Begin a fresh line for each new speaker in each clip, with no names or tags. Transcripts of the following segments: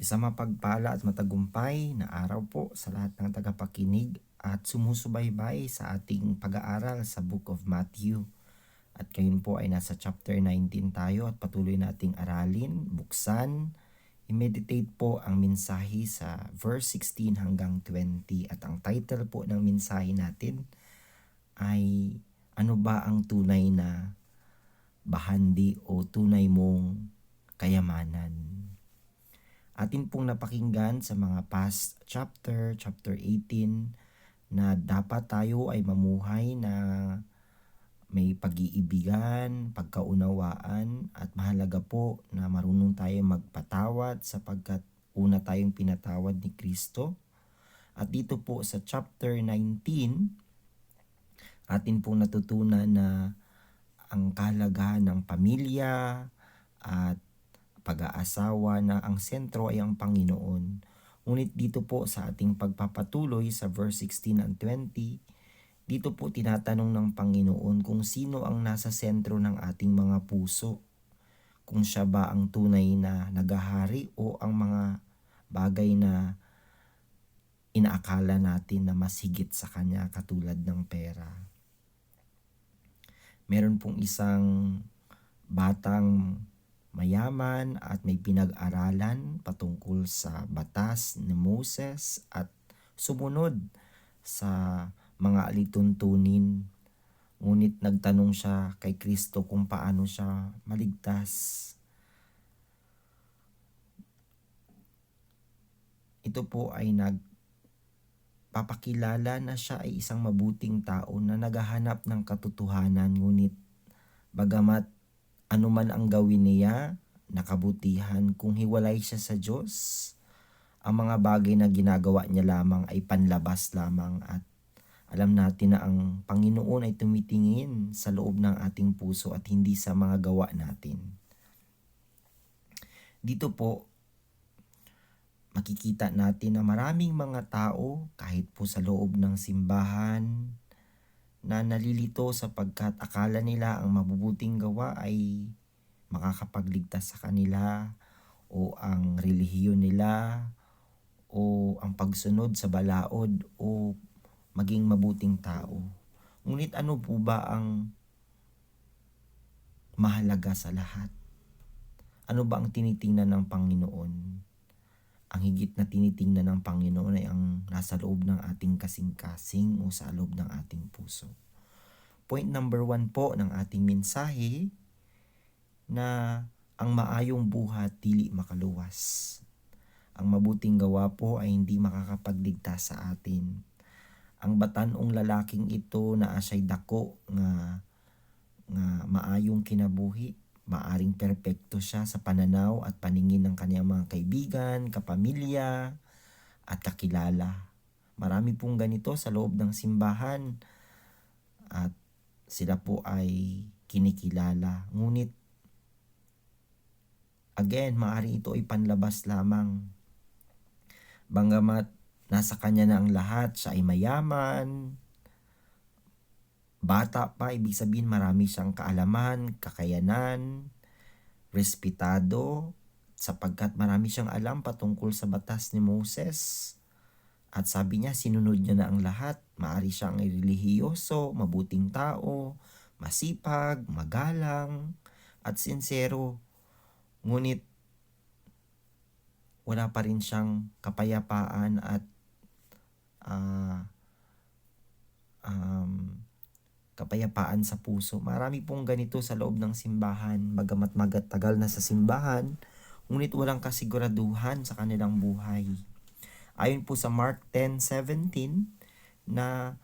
Isang mapagpala at matagumpay na araw po sa lahat ng tagapakinig at sumusubaybay sa ating pag-aaral sa Book of Matthew. At ngayon po ay nasa chapter 19 tayo at patuloy nating aralin, buksan, i-meditate po ang mensahe sa verse 16 hanggang 20. At ang title po ng mensahe natin ay ano ba ang tunay na bahandi o tunay mong kayamanan? Atin pong napakinggan sa mga past chapter 18, na dapat tayo ay mamuhay na may pag-iibigan, pagkaunawaan, at mahalaga po na marunong tayo magpatawad sapagkat una tayong pinatawad ni Kristo. At dito po sa chapter 19, atin pong natutunan na ang kahalagahan ng pamilya at pag-aasawa na ang sentro ay ang Panginoon. Ngunit dito po sa ating pagpapatuloy sa verse 16 and 20, dito po tinatanong ng Panginoon kung sino ang nasa sentro ng ating mga puso. Kung siya ba ang tunay na nagahari o ang mga bagay na inaakala natin na mas higit sa Kanya katulad ng pera. Meron pong isang batang mayaman at may pinag-aralan patungkol sa batas ni Moses at sumunod sa mga alituntunin. Ngunit nagtanong siya kay Kristo kung paano siya maligtas. Ito po ay nagpapakilala na siya ay isang mabuting tao na naghahanap ng katotohanan, ngunit bagamat anuman ang gawin niya na kabutihan, kung hiwalay siya sa Diyos, ang mga bagay na ginagawa niya lamang ay panlabas lamang. At alam natin na ang Panginoon ay tumitingin sa loob ng ating puso at hindi sa mga gawa natin. Dito po, makikita natin na maraming mga tao kahit po sa loob ng simbahan na nalilito sapagkat akala nila ang mabubuting gawa ay makakapagligtas sa kanila, o ang relihiyon nila, o ang pagsunod sa balaod, o maging mabuting tao. Ngunit ano po ba ang mahalaga sa lahat? Ano ba ang tinitingnan ng Panginoon? Ang higit na tinitingnan ng Panginoon ay ang nasa loob ng ating kasing-kasing o sa loob ng ating puso. Point number 1 po ng ating mensahe, na ang maayong buhat dili makaluwas. Ang mabuting gawa po ay hindi makakapagligtas sa atin. Ang batanong lalaking ito na asya'y dako nga maayong kinabuhi, maaring perpekto siya sa pananaw at paningin ng kanyang mga kaibigan, kapamilya, at kakilala. Marami pong ganito sa loob ng simbahan at sila po ay kinikilala. Ngunit again, maaaring ito ay panlabas lamang. Bagamat nasa kanya na ang lahat, siya ay mayaman, bata pa, ibig sabihin marami siyang kaalaman, kakayanan, respetado, sapagkat marami siyang alam patungkol sa batas ni Moses. At sabi niya, sinunod niya na ang lahat. Maari siyang relihiyoso, mabuting tao, masipag, magalang, at sincero. Ngunit wala pa rin siyang kapayapaan at kapayapaan sa puso. Marami pong ganito sa loob ng simbahan, bagamat magatagal na sa simbahan, ngunit walang kasiguraduhan sa kanilang buhay. Ayon po sa Mark 10:17, na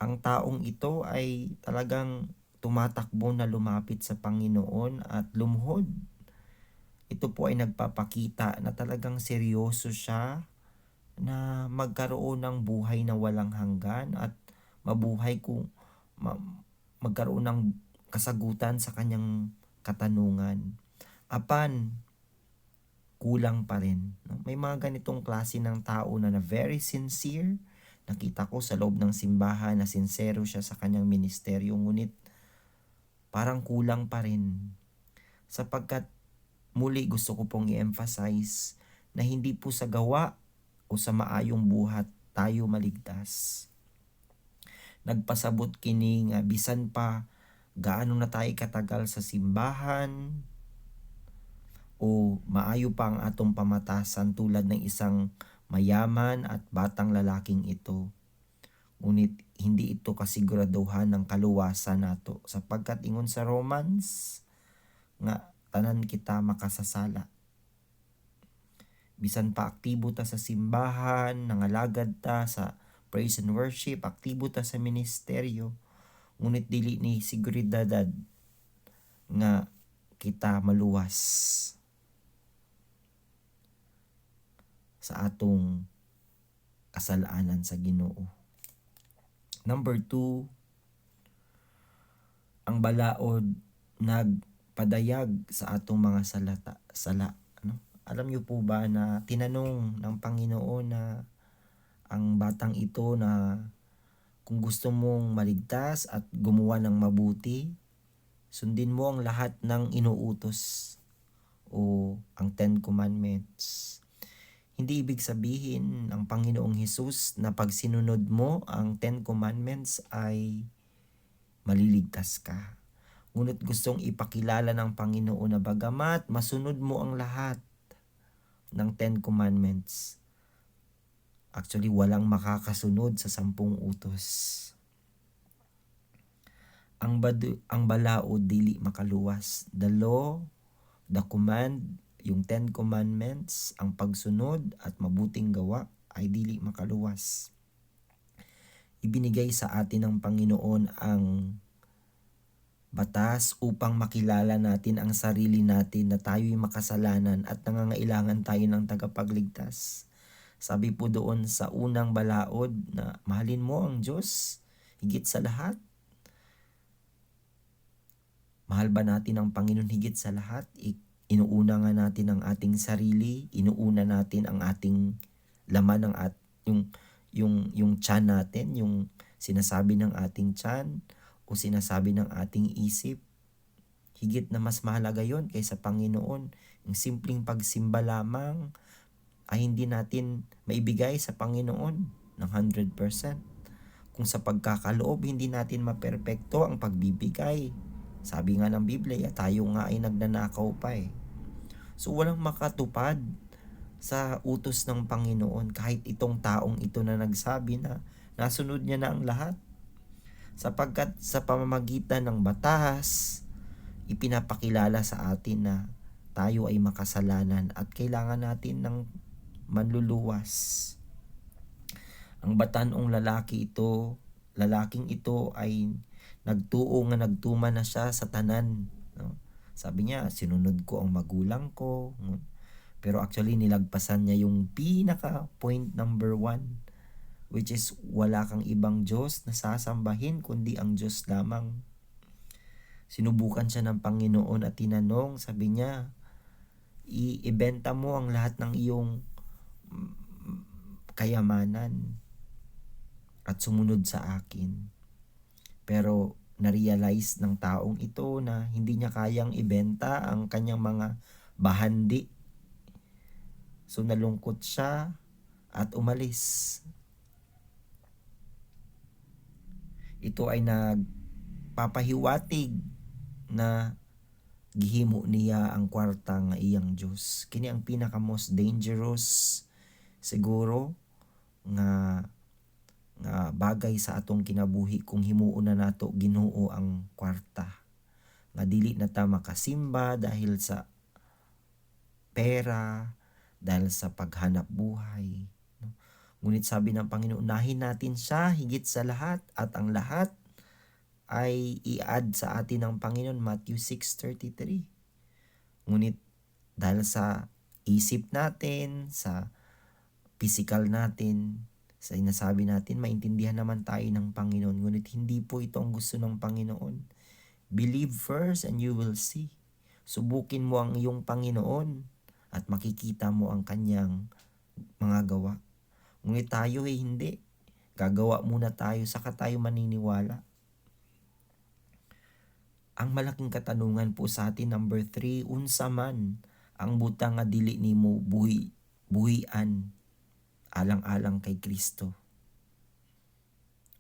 ang taong ito ay talagang tumatakbo na lumapit sa Panginoon at lumuhod. Ito po ay nagpapakita na talagang seryoso siya na magkaroon ng buhay na walang hanggan at magkaroon ng kasagutan sa kanyang katanungan. Apan, kulang pa rin. May mga ganitong klase ng tao na very sincere. Nakita ko sa loob ng simbahan na sincero siya sa kanyang ministeryo, ngunit parang kulang pa rin. Sapagkat muli gusto ko pong i-emphasize na hindi po sa gawa o sa maayong buhat tayo maligtas. Nagpasabot kini nga bisan pa gaano na tayo katagal sa simbahan o maayo pa ang atong pamatasan tulad ng isang mayaman at batang lalaking ito. Ngunit hindi ito kasiguraduhan ng kaluwasan nato sapagkat ingon sa Romans nga tanan kita makasasala. Bisan pa aktibo ta sa simbahan, nangalagad ta sa praise and worship, aktibo ta sa ministeryo, ngunit dili ni seguridad nga kita maluwas sa atong kasalanan sa Ginoo. Number 2, ang balaod nagpadayag sa atong mga sala. Alam niyo po ba na tinanong ng Panginoon na ang batang ito na kung gusto mong maligtas at gumawa ng mabuti, sundin mo ang lahat ng inuutos o ang 10 Commandments. Hindi ibig sabihin ng Panginoong Hesus na pag sinunod mo ang 10 Commandments ay maliligtas ka. Ngunit gustong ipakilala ng Panginoon na bagamat masunod mo ang lahat ng 10 Commandments, actually walang makakasunod sa 10 utos. Ang balaod dili makaluwas. The law, the command, yung 10 Commandments, ang pagsunod at mabuting gawa ay dili makaluwas. Ibinigay sa atin ng Panginoon ang batas upang makilala natin ang sarili natin na tayo'y makasalanan at nangangailangan tayo ng tagapagligtas. Sabi po doon sa unang balaod na mahalin mo ang Diyos higit sa lahat. Mahal ba natin ang Panginoon higit sa lahat? Inuuna nga natin ang ating sarili, inuuna natin ang ating laman ng yung tiyan natin, yung sinasabi ng ating tiyan o sinasabi ng ating isip. Higit na mas mahalaga yon kaysa Panginoon. Yung simpleng pagsimba lamang ay hindi natin maibigay sa Panginoon ng 100%. Kung sa pagkakaloob hindi natin maperpekto ang pagbibigay, sabi nga ng Biblia, tayo nga ay nagnanakaw pa eh. So walang makatupad sa utos ng Panginoon kahit itong taong ito na nagsabi na nasunod niya na ang lahat. Sapagkat sa pamamagitan ng batas, ipinapakilala sa atin na tayo ay makasalanan at kailangan natin ng manluluwas. Ang batanong lalaking ito ay nagtuo nga nagtuma na siya sa tanan. No? Sabi niya, sinunod ko ang magulang ko. Pero actually, nilagpasan niya yung pinaka point number 1. Which is wala kang ibang Diyos na sasambahin kundi ang Diyos lamang. Sinubukan siya ng Panginoon at tinanong, sabi niya, ibenta mo ang lahat ng iyong kayamanan at sumunod sa akin. Pero na-realize ng taong ito na hindi niya kayang ibenta ang kanyang mga bahandi. So nalungkot siya at umalis. Ito ay nagpapahiwatig na gihimo niya ang kwarta nga iyang Diyos. Kini ang pinaka most dangerous siguro nga bagay sa atong kinabuhi kung himuon na nato Ginoo ang kwarta. Nga dili na ta makasimba dahil sa pera, dahil sa paghanap buhay. Ngunit sabi ng Panginoon, unahin natin siya higit sa lahat at ang lahat ay i-add sa atin ng Panginoon, Matthew 6:33. Ngunit dahil sa isip natin, sa physical natin, sa inasabi natin, maintindihan naman tayo ng Panginoon. Ngunit hindi po ito ang gusto ng Panginoon. Believe first and you will see. Subukin mo ang iyong Panginoon at makikita mo ang kanyang mga gawa. Ngunit tayo hindi. Gagawa muna tayo, saka tayo maniniwala. Ang malaking katanungan po sa atin, number 3, unsa man ang butang nga dili nimo buhian alang-alang kay Kristo.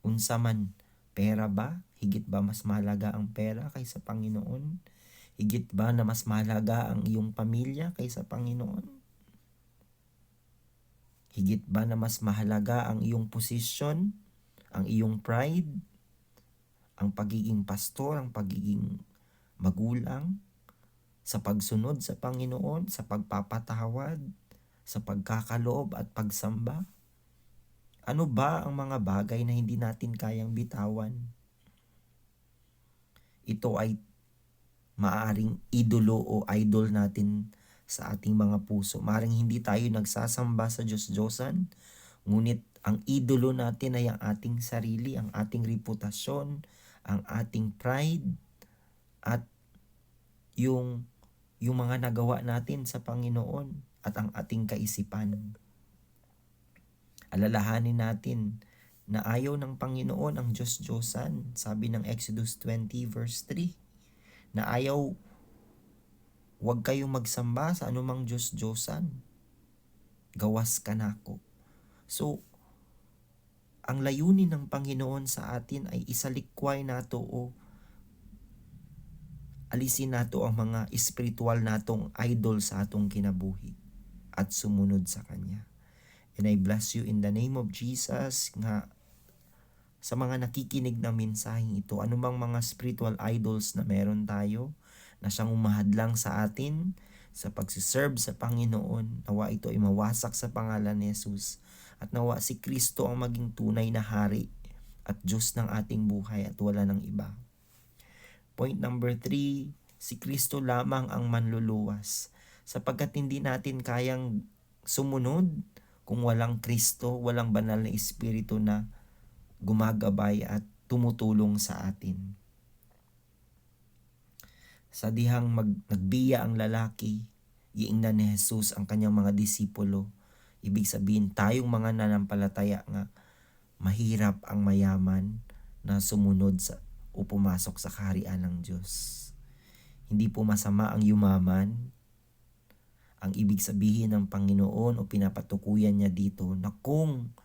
Unsa man, pera ba? Higit ba mas mahalaga ang pera kaysa Panginoon? Higit ba na mas mahalaga ang iyong pamilya kaysa Panginoon? Higit ba na mas mahalaga ang iyong posisyon, ang iyong pride, ang pagiging pastor, ang pagiging magulang, sa pagsunod sa Panginoon, sa pagpapatawad, sa pagkakaloob at pagsamba? Ano ba ang mga bagay na hindi natin kayang bitawan? Ito ay maaring idolo o idol natin sa ating mga puso. Maaring hindi tayo nagsasamba sa Diyos-Diyosan, ngunit ang idolo natin ay ang ating sarili, ang ating reputasyon, ang ating pride, at yung mga nagawa natin sa Panginoon at ang ating kaisipan. Alalahanin natin na ayaw ng Panginoon ang Diyos-Diyosan. Sabi ng Exodus 20 verse 3, na ayaw, huwag kayong magsamba sa anumang Diyos-Diyosan. Gawas ka nako. So, ang layunin ng Panginoon sa atin ay isalikway nato o alisin nato ang mga espiritual natong idol sa atong kinabuhi at sumunod sa Kanya. And I bless you in the name of Jesus nga sa mga nakikinig ng mensaheng ito, anumang mga spiritual idols na meron tayo na siyang umahadlang sa atin sa pagsiserve sa Panginoon, nawa ito ay mawasak sa pangalan ni Jesus at nawa si Kristo ang maging tunay na hari at Diyos ng ating buhay at wala ng iba. Point number 3, si Kristo lamang ang manluluwas sapagkat hindi natin kayang sumunod kung walang Kristo, walang banal na Espiritu na gumagabay at tumutulong sa atin. Sa dihang nagbiya ang lalaki, giingnan ni Jesus ang kanyang mga disipulo. Ibig sabihin, tayong mga nanampalataya nga, mahirap ang mayaman na sumunod sa o pumasok sa kaharian ng Diyos. Hindi po masama ang yumaman. Ang ibig sabihin ng Panginoon o pinapatukuyan niya dito na kung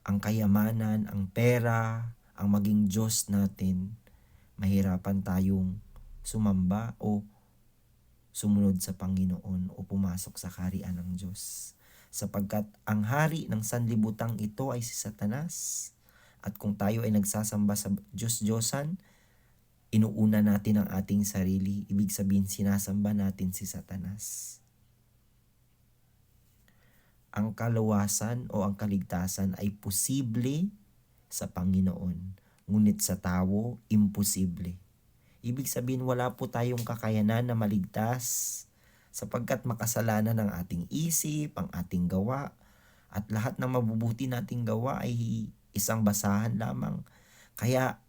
ang kayamanan, ang pera, ang maging Diyos natin, mahirapan tayong sumamba o sumunod sa Panginoon o pumasok sa kaharian ng Diyos. Sapagkat ang hari ng sanlibutang ito ay si Satanas. At kung tayo ay nagsasamba sa Diyos-Diyosan, inuuna natin ang ating sarili. Ibig sabihin, sinasamba natin si Satanas. Ang kaluwasan o ang kaligtasan ay posible sa Panginoon, ngunit sa tao, imposible. Ibig sabihin, wala po tayong kakayanan na maligtas sapagkat makasalanan ng ating isip, ang ating gawa, at lahat ng mabubuti nating gawa ay isang basahan lamang. Kaya,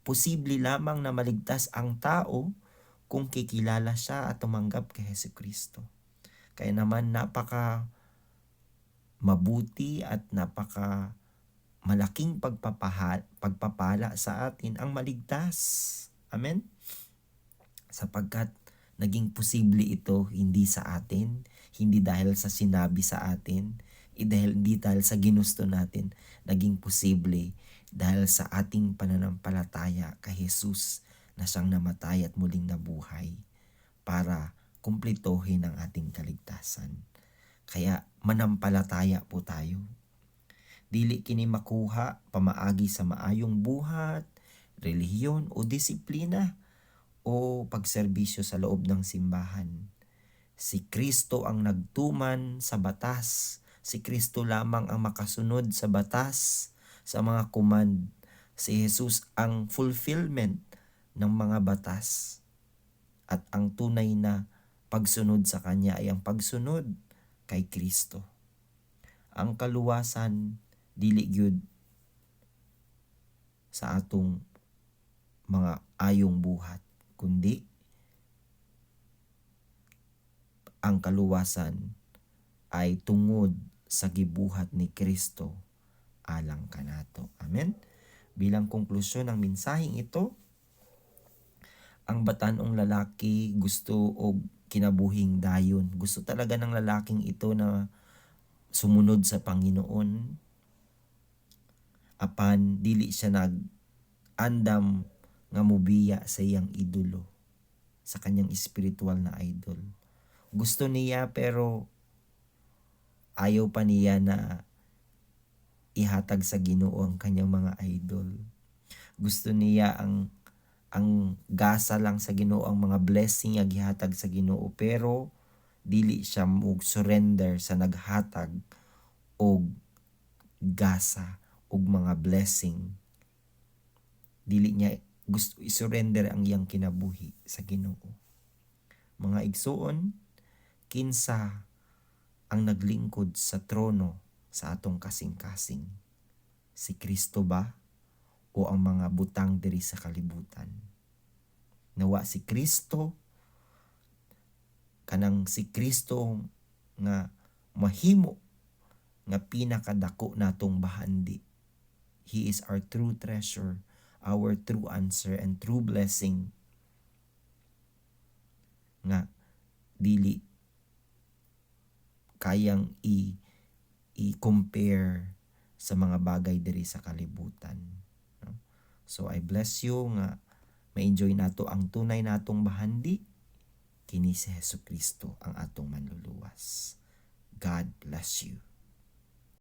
posible lamang na maligtas ang tao kung kikilala siya at tumanggap kay Jesucristo. Kaya naman napaka mabuti at napaka malaking pagpapala sa atin ang maligtas. Amen? Sapagkat naging posible ito hindi sa atin, hindi dahil sa sinabi sa atin, hindi dahil sa ginusto natin, naging posible dahil sa ating pananampalataya kay Jesus na siyang namatay at muling nabuhay para kumplituhin ang ating kaligtasan. Kaya manampalataya po tayo. Dili kini makuha pamaagi sa maayong buhat, relihiyon o disiplina o pagserbisyo sa loob ng simbahan. Si Kristo ang nagtuman sa batas. Si Kristo lamang ang makasunod sa batas, sa mga command. Si Jesus ang fulfillment ng mga batas. At ang tunay na pagsunod sa Kanya ay ang pagsunod kay Kristo. Ang kaluwasan dili gyud sa atong mga ayong buhat, kundi ang kaluwasan ay tungod sa gibuhat ni Kristo alang kanato. Amen. Bilang konklusyon ng mensaheng ito, ang batanong lalaki gusto og kinabuhing dayon. Gusto talaga ng lalaking ito na sumunod sa Panginoon apan dili siya nag-andam nga mobiya sa iyang idolo, sa kanyang spiritual na idol. Gusto niya pero ayaw pa niya na ihatag sa Ginoo ang kanyang mga idol. Gusto niya ang gasa lang sa Ginoo, ang mga blessing nga gihatag sa Ginoo, pero dili siya mo surrender sa naghatag og gasa og mga blessing. Dili niya gusto i-surrender ang iyang kinabuhi sa Ginoo. Mga igsuon, kinsa ang naglingkod sa trono sa atong kasing-kasing? Si Kristo ba o ang mga butang diri sa kalibutan? Nawa si Kristo, kanang si Kristo nga mahimo nga pinakadako natong bahandi. He is our true treasure, our true answer and true blessing nga dili kayang i-compare sa mga bagay diri sa kalibutan. No? So I bless you nga ma-enjoy nato ang tunay natong bahandi, kini si Hesukristo ang atong manluluwas. God bless you.